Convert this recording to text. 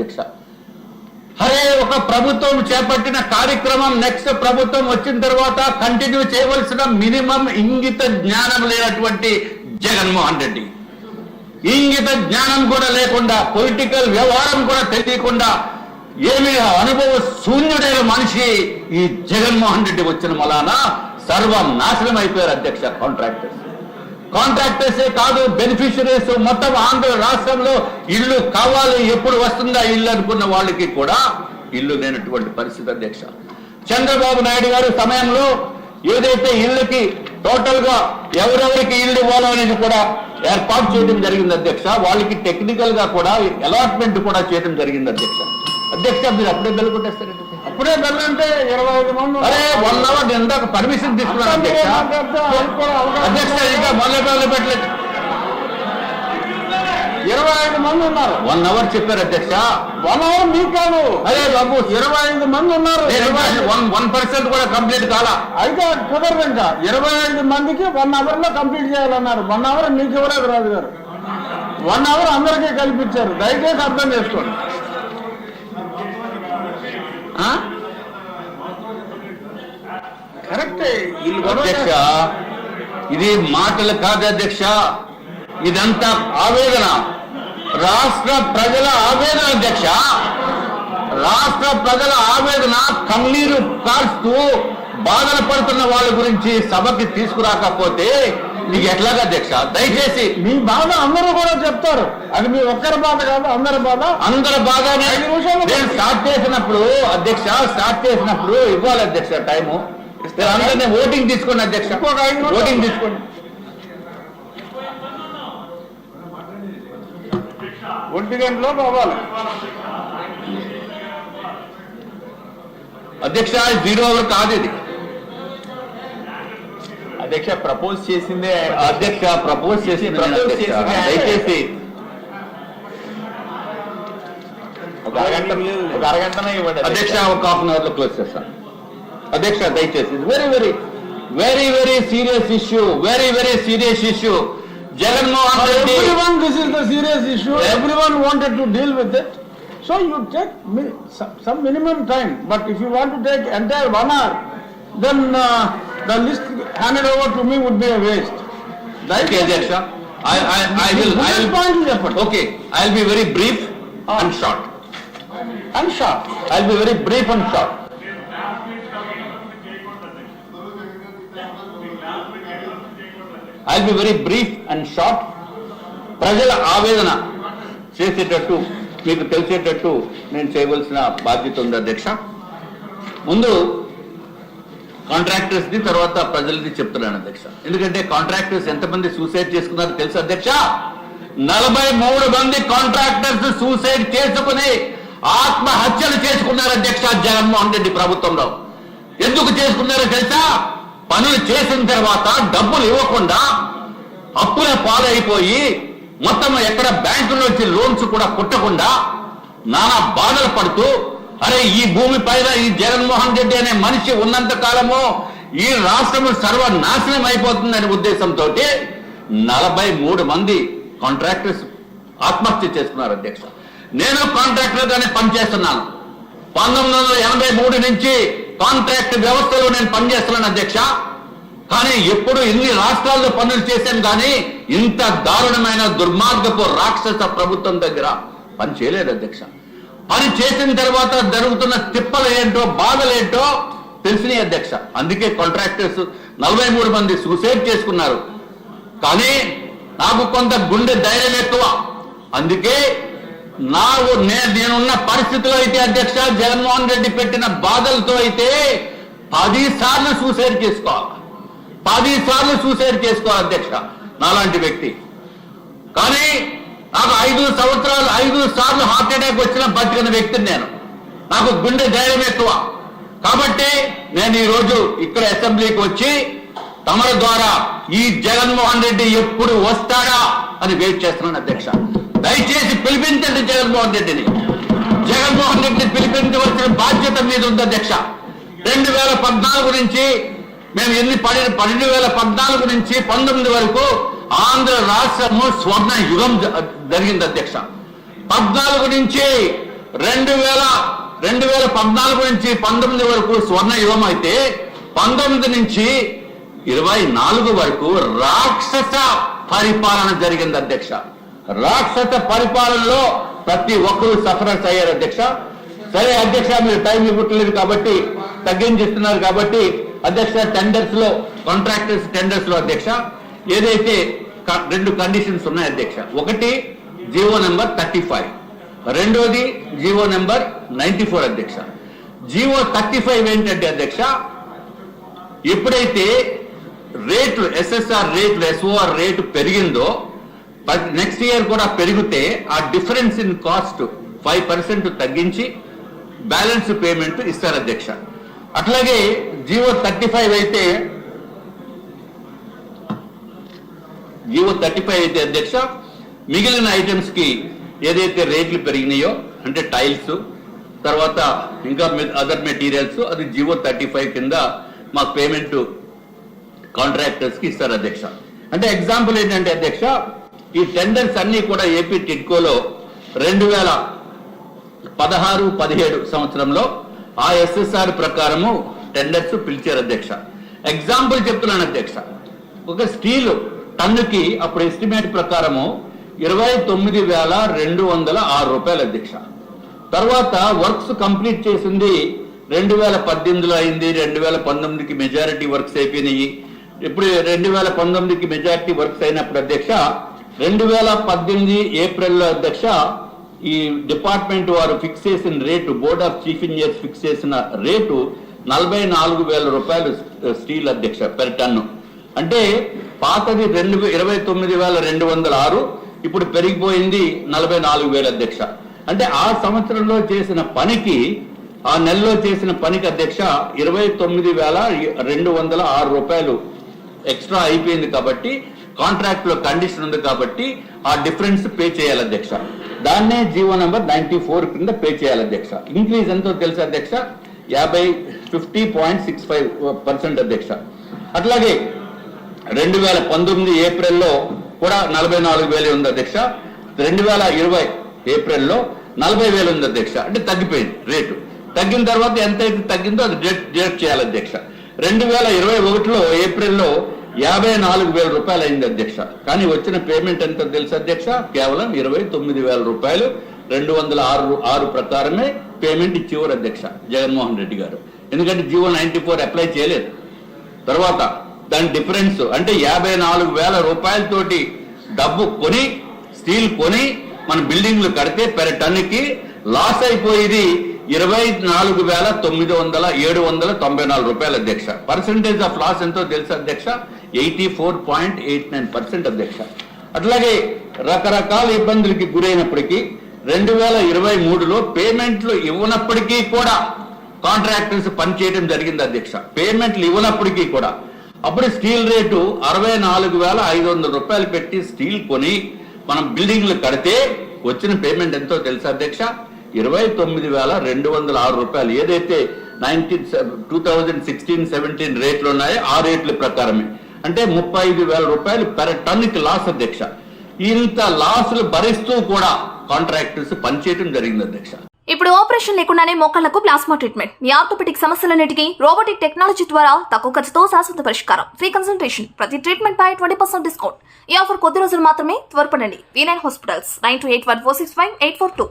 అధ్యక్ష. అరే ఒక ప్రభుత్వం చేపట్టిన కార్యక్రమం నెక్స్ట్ ప్రభుత్వం వచ్చిన తర్వాత కంటిన్యూ చేయవలసిన మినిమం ఇంగిత జ్ఞానం లేనటువంటి జగన్మోహన్ రెడ్డి, ఇంగిత జ్ఞానం కూడా లేకుండా, పొలిటికల్ వ్యవహారం కూడా తెలియకుండా ఏమి అనుభవ శూన్యుడైన మనిషి ఈ జగన్మోహన్ రెడ్డి వచ్చిన మలాన సర్వం నాశనం అయిపోయారు అధ్యక్ష. కాంట్రాక్టర్సే కాదు, బెనిఫిషరీస్ మొత్తం ఆంధ్ర రాష్ట్రంలో ఇల్లు కావాలి, ఎప్పుడు వస్తుందా ఇల్లు అనుకున్న వాళ్ళకి కూడా ఇల్లు లేనటువంటి పరిస్థితి అధ్యక్ష. చంద్రబాబు నాయుడు గారు సమయంలో ఏదైతే ఇళ్ళకి టోటల్ గా ఎవరెవరికి ఇల్లు ఇవ్వాలో అనేది కూడా ఏర్పాటు చేయడం జరిగింది అధ్యక్ష. వాళ్ళకి టెక్నికల్ గా కూడా అలాట్మెంట్ కూడా చేయడం జరిగింది అధ్యక్ష. మీరు అప్పుడే బెల్ కొట్టేస్తారండి. అప్పుడే బెల్ అంటే 25 మంది. అరే 1 అవర్ ఇందాక పర్మిషన్ తీసుకున్నాను అధ్యక్ష. ఇంకా మొదలు పెట్టలేదు. 25 మంది ఉన్నారు. 1 అవర్ చెప్పారు అధ్యక్ష. 1 అవర్ మీకు కాదు. అరే బాబు 25 మంది ఉన్నారు. 1% కూడా కంప్లీట్ కాలా. అయితే కుదరదు. ఇంకా 25 మందికి 1 అవర్ లో కంప్లీట్ చేయాలన్నారు. 1 అవర్ మీకు ఇవ్వలేదు రాజు గారు. 1 అవర్ అందరికీ కల్పించారు. దయచేసి అర్థం చేసుకోండి. కరెక్టే. అధ్యక్ష ఇది మాటలు కాదు అధ్యక్ష, ఇదంతా ఆవేదన, రాష్ట్ర ప్రజల ఆవేదన అధ్యక్ష. రాష్ట్ర ప్రజల ఆవేదన, కన్నీరు కాల్స్తూ బాధలు పడుతున్న వాళ్ళ గురించి సభకి తీసుకురాకపోతే నీకు ఎట్లాగా అధ్యక్ష? దయచేసి మీ బాధ అందరూ కూడా చెప్తారు. అది మీ ఒక్కరి బాధ కాదు, అందరి బాధ. అందరి బాధ. నేను స్టార్ట్ చేసినప్పుడు అధ్యక్ష, ఇవ్వాలి అధ్యక్ష టైము. అందరినీ ఓటింగ్ తీసుకోండి అధ్యక్ష. ఓటింగ్ తీసుకోండి. 1 గంటలో అవ్వాలి అధ్యక్ష. 0 అవర్ కాదు ఇది అధ్యక్ష. ప్రపోజ్ చేసిందే అధ్యక్ష. ప్రపోజ్ చేసింది దయచేసి ఒక అరగంటనే ఇవ్వండి అధ్యక్ష. ఒక హాఫ్ అన్ అవర్ లో క్లోజ్ చేస్తాను అధ్యక్ష. దయచేసి very very very very serious issue, very serious issue. Jaganmohan Reddy, everyone, this is the serious issue. Everyone wanted to deal with it. So you take some minimum time. But if you want to take entire 1 hour, then the list handed over to me would be a waste. Okay, Adyasha. I will. Okay, I'll be very brief and short. I'll be very brief and short. I'll be very brief and short. ప్రజల ఆవేదన చేసేటట్టు, మీకు తెలిసేటట్టు నేను చేయవలసిన బాధ్యత ఉంది అధ్యక్ష. ముందు కాంట్రాక్టర్స్ ది, తర్వాత ప్రజలది చెప్తున్నాను అధ్యక్ష. ఎందుకంటే కాంట్రాక్టర్స్ ఎంతమంది సూసైడ్ చేసుకున్నారో తెలుసు అధ్యక్ష. 43 మంది కాంట్రాక్టర్స్ సూసైడ్ చేసుకుని ఆత్మహత్యలు చేసుకున్నారు అధ్యక్ష జగన్మోహన్ రెడ్డి ప్రభుత్వంలో. ఎందుకు చేసుకున్నారో తెలుసా? పనులు చేసిన తర్వాత డబ్బులు ఇవ్వకుండా అప్పుల పాలైపోయి మొత్తం ఎక్కడ బ్యాంకుల నుంచి లోన్స్ కూడా పుట్టకుండా నానా బాధలు పడుతూ, అరే ఈ భూమి పైన ఈ జగన్మోహన్ రెడ్డి అనే మనిషి ఉన్నంత కాలము ఈ రాష్ట్రం సర్వనాశనం అయిపోతుందనే ఉద్దేశంతో 43 మంది కాంట్రాక్టర్స్ ఆత్మహత్య చేసుకున్నారు అధ్యక్ష. నేను కాంట్రాక్టర్ గానే పనిచేస్తున్నాను. 1983 నుంచి కాంట్రాక్ట్ వ్యవస్థలో నేను పనిచేస్తున్నాను అధ్యక్ష. కానీ ఎప్పుడు ఇన్ని రాష్ట్రాల్లో పనులు చేశాను కానీ ఇంత దారుణమైన దుర్మార్గపు రాక్షస ప్రభుత్వం దగ్గర పని చేయలేదు అధ్యక్ష. పని చేసిన తర్వాత జరుగుతున్న తిప్పలు ఏంటో, బాధలు ఏంటో తెలిసినాయి అధ్యక్ష. అందుకే కాంట్రాక్టర్స్ 43 మంది సూసైడ్ చేసుకున్నారు. కానీ నాకు కొంత గుండె ధైర్యం ఎక్కువ. అందుకే నేనున్న పరిస్థితిలో అయితే అధ్యక్ష, జగన్మోహన్ రెడ్డి పెట్టిన బాధలతో అయితే 10 సార్లు సూసైడ్ చేసుకోవాలి. 10 సార్లు సూసైడ్ చేసుకోవాలి అధ్యక్ష నాలాంటి వ్యక్తి. కానీ నాకు 5 సార్లు హార్ట్ అటాక్ వచ్చిన బతికిన వ్యక్తిని నేను. నాకు గుండె ధైర్యం ఎక్కువ. కాబట్టి నేను ఈ రోజు ఇక్కడ అసెంబ్లీకి వచ్చి తమర ద్వారా ఈ జగన్మోహన్ రెడ్డి ఎప్పుడు వస్తాడా అని వెయిట్ చేస్తున్నాను అధ్యక్ష. దయచేసి పిలిపించండి జగన్మోహన్ రెడ్డిని. జగన్మోహన్ రెడ్డిని పిలిపించవలసిన బాధ్యత మీద ఉంది అధ్యక్ష. 2014 నుంచి మేము 2014 నుంచి 19 వరకు ఆంధ్ర రాష్ట్రము స్వర్ణ యుగం జరిగింది అధ్యక్ష. 14 నుంచి 2014 నుంచి 19 వరకు స్వర్ణ యుగం అయితే 19 నుంచి 24 వరకు రాక్షస పరిపాలన జరిగింది అధ్యక్ష. రాక్షస పరిపాలనలో ప్రతి ఒక్కరూ సఫరర్స్ అయ్యారు అధ్యక్ష. సరే అధ్యక్ష, మీరు టైం ఇవ్వట్లేదు కాబట్టి తగ్గించిస్తున్నారు కాబట్టి అధ్యక్ష, టెండర్స్ లో కాంట్రాక్టర్స్ టెండర్స్ లో అధ్యక్ష ఏదైతే 2 కండిషన్స్ ఉన్నాయి అధ్యక్ష. ఒకటి జీవో నెంబర్ 35, రెండోది జీవో నెంబర్ 94 అధ్యక్ష. జీవో 35 ఏంటంటే అధ్యక్ష, ఎప్పుడైతే రేట్లు ఎస్ఎస్ఆర్ రేట్లు ఎస్ఓఆర్ రేటు పెరిగిందో నెక్స్ట్ ఇయర్ కూడా పెరిగితే ఆ డిఫరెన్స్ ఇన్ కాస్ట్ 5% తగ్గించి బ్యాలెన్స్ పేమెంట్ ఇస్తారు అధ్యక్ష. అట్లాగే జీవో 35 అయితే అధ్యక్ష మిగిలిన ఐటమ్స్ కి ఏదైతే రేట్లు పెరిగినాయో అంటే టైల్స్ తర్వాత ఇంకా అదర్ మెటీరియల్స్ అది జీవో 35 కింద మాకు పేమెంట్ కాంట్రాక్టర్స్ కి ఇస్తారు అధ్యక్ష. అంటే ఎగ్జాంపుల్ ఏంటంటే అధ్యక్ష, ఈ టెండర్స్ అన్ని కూడా ఏపీ టిడ్కోలో 2016-17 సంవత్సరంలో ఆ ఎస్ఎస్ఆర్ ప్రకారము టెండర్స్ పిలిచారు అధ్యక్ష. ఎగ్జాంపుల్ చెప్తున్నాను అధ్యక్ష, ఒక స్టీల్ టన్నుకి అప్పుడు ఎస్టిమేట్ ప్రకారము 29,206 రూపాయలు అధ్యక్ష. తర్వాత వర్క్స్ కంప్లీట్ చేసింది 2018లో అయింది, 2019కి మెజారిటీ వర్క్స్ అయిపోయినాయి. ఇప్పుడు 2019కి మెజారిటీ వర్క్స్ అయినప్పుడు అధ్యక్ష 2018 ఏప్రిల్లో అధ్యక్ష ఈ డిపార్ట్మెంట్ వారు ఫిక్స్ చేసిన rate, board of chief engineers fix చేసిన రేటు 44,000 రూపాయలు స్టీల్ అధ్యక్ష పెర్ టన్ను. అంటే పాతది 29,206, ఇప్పుడు పెరిగిపోయింది 44,000 అధ్యక్ష. అంటే ఆ సంవత్సరంలో చేసిన పనికి, ఆ నెలలో చేసిన పనికి అధ్యక్ష 29,206 రూపాయలు ఎక్స్ట్రా అయిపోయింది కాబట్టి కాంట్రాక్ట్ లో కండిషన్ ఉంది కాబట్టి ఆ డిఫరెన్స్ పే చేయాలి అధ్యక్ష. దాన్నే జీవో నెంబర్ 94 కింద పే చేయాలి అధ్యక్ష. ఇంక్రీజ్ ఎంతో తెలుసు అధ్యక్ష, 50% అధ్యక్ష. అట్లాగే 2019 ఏప్రిల్లో కూడా 44,000 ఉంది అధ్యక్ష. 2020 ఏప్రిల్లో 40,000 ఉంది అధ్యక్ష. అంటే తగ్గిపోయింది రేటు. తగ్గిన తర్వాత ఎంతైతే తగ్గిందో అది డిడక్ట్ చేయాలి అధ్యక్ష. 2021లో ఏప్రిల్లో 54,000 రూపాయలు అయింది అధ్యక్ష. కానీ వచ్చిన పేమెంట్ ఎంత తెలుసు అధ్యక్ష, కేవలం 29,000 రూపాయలు. 206 ప్రకారమే పేమెంట్ ఇచ్చేవారు అధ్యక్ష జగన్మోహన్ రెడ్డి గారు. ఎందుకంటే జీవో 94 అప్లై చేయలేదు. తర్వాత దాని డిఫరెన్స్ అంటే 54,000 రూపాయలతోటి డబ్బు కొని స్టీల్ కొని మన బిల్డింగ్లు కడితే పెర్ టన్నుకి లాస్ అయిపోయేది 24,794 రూపాయలు అధ్యక్ష. పర్సెంటేజ్ ఆఫ్ లాస్ ఎంతో తెలుసు అధ్యక్ష, 84.89% అధ్యక్ష. అట్లాగే రకరకాల ఇబ్బందులకి గురైనప్పటికీ 2023లో పేమెంట్లు ఇవ్వనప్పటికీ కూడా కాంట్రాక్టర్స్ పనిచేయడం జరిగింది అధ్యక్ష. పేమెంట్లు ఇవ్వనప్పటికీ కూడా అప్పుడు స్టీల్ రేటు 64,500 రూపాయలు పెట్టి స్టీల్ కొని మనం బిల్డింగ్లు కడితే వచ్చిన పేమెంట్ ఎంతో తెలుసా అధ్యక్ష, 29,206 రూపాయలు. ఏదైతే 2016-17 రేట్లు ఉన్నాయో ఆ రేట్ల ప్రకారమే. అంటే 35,000 రూపాయలు పెర్ టన్నుకి లాస్ అధ్యక్ష. ఇంత లాసులు భరిస్తూ కూడా కాంట్రాక్టర్స్ పనిచేయడం జరిగింది అధ్యక్ష. ఇప్పుడు ఆపరేషన్ లేకుండానే మోకాళ్లకు ప్లాస్మా ట్రీట్మెంట్. మీ ఆర్థోపెటిక్ సమస్యలన్నిటికీ రోబోటిక్ టెక్నాలజీ ద్వారా తక్కువ ఖర్చుతో శాశ్వత పరిష్కారం. Free consultation. ప్రతి ట్రీట్మెంట్ పై 20% డిస్కౌంట్. ఈ ఆఫర్ కొద్ది రోజులు మాత్రమే. త్వరపడండి. V9 hospitals 9281465842.